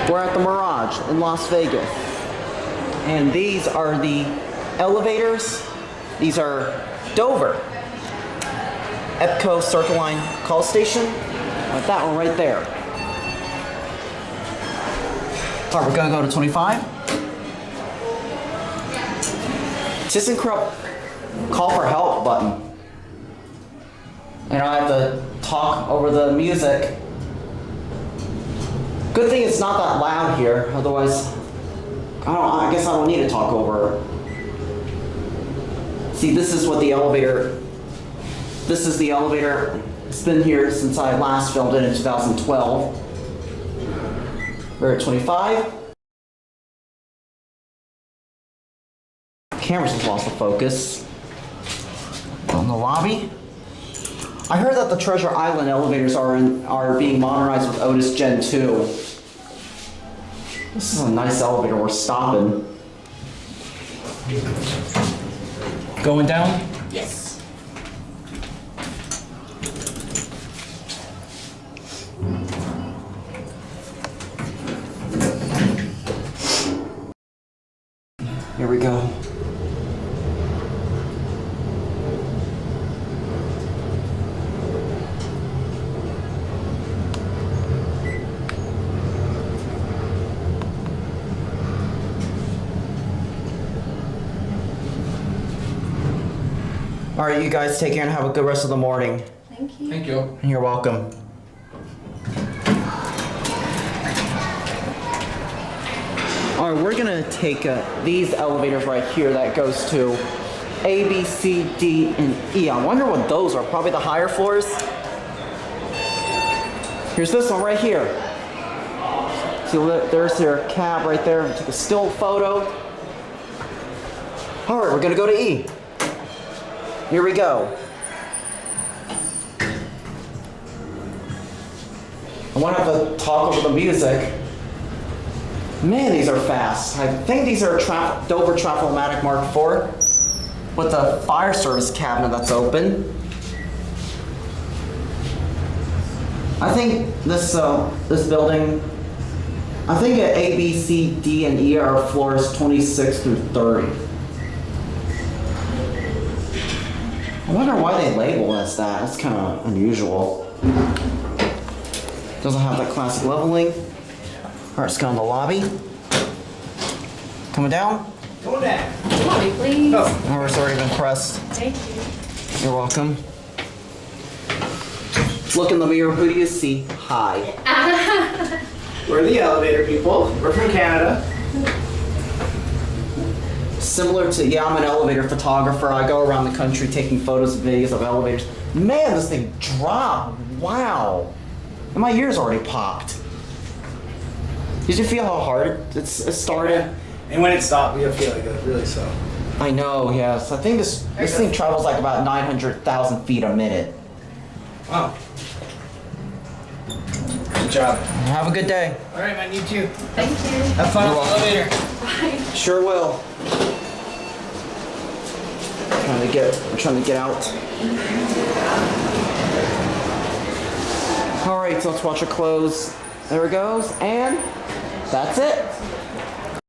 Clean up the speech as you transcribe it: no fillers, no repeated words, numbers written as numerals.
We're at the Mirage in Las Vegas. And these are the elevators. These are Dover. Epco Circle Line call station. Like that one right there. All right, we're gonna go to 25. ThyssenKrupp call for help button. And I have to talk over the music. Good thing it's not that loud here, otherwise, I guess I don't need to talk over it. See, this is what the elevator, this is the elevator. It's been here since I last filmed it in 2012. We're at 25. Camera's just lost the focus. On the lobby. I heard that the Treasure Island elevators are being modernized with Otis Gen 2. This is a nice elevator. We're stopping. Going down? Yes. Here we go. All right, you guys take care and have a good rest of the morning. Thank you. Thank you. You're welcome. All right, we're gonna take these elevators right here that goes to A, B, C, D, and E. I wonder what those are, probably the higher floors. Here's this one right here. See, there's their cab right there. Take a still photo. All right, we're gonna go to E. Here we go. I want to have to talk over the music. Man, these are fast. I think these are Dover Travel-O-Matic Mark IV with the fire service cabinet that's open. I think this building, I think at A, B, C, D, and E are floors 26 through 30. I wonder why they label as that. That's kind of unusual. Doesn't have that classic leveling. All right, let's go in the lobby. Coming down? Go down. Lobby, please. Oh. Oh, it's already been pressed. Thank you. You're welcome. Look in the mirror. Who do you see? Hi. We're the elevator people. We're from Canada. Similar to, yeah, I'm an elevator photographer. I go around the country taking photos and videos of elevators. Man, this thing dropped. Wow. And my ears already popped. Did you feel how hard it started? And when it stopped, we feel like it really so. I know, yes. I think this thing travels like about 900,000 feet a minute. Wow. Good job. Have a good day. All right, man. You too. Thank you. Have fun on the welcome. elevator. Bye. Sure will. I'm trying to get out. All right, so let's watch it close. There it goes, and that's it.